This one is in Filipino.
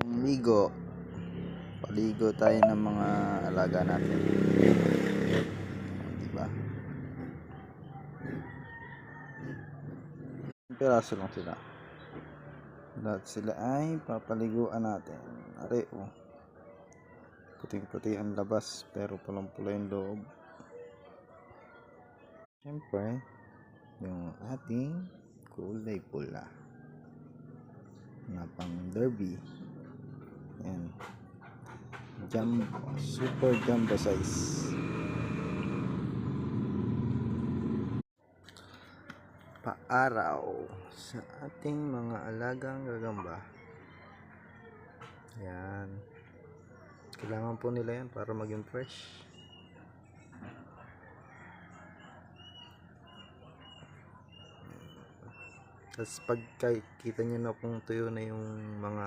Ligo. Paligo tayo ng mga alaga natin. Diba? Piraso lang sila. Lahat sila ay papaliguan natin. Are, oh. Puting-puti ang labas pero pulang-pula yung loob. Siyempre, yung ating kulay pula na pang derby. Yan. Jumbo, super jumbo size. Paaraw sa ating mga alagang gagamba. Yan. Kailangan po nila yan para maging fresh. Tapos pag kita nyo na kung tuyo na yung mga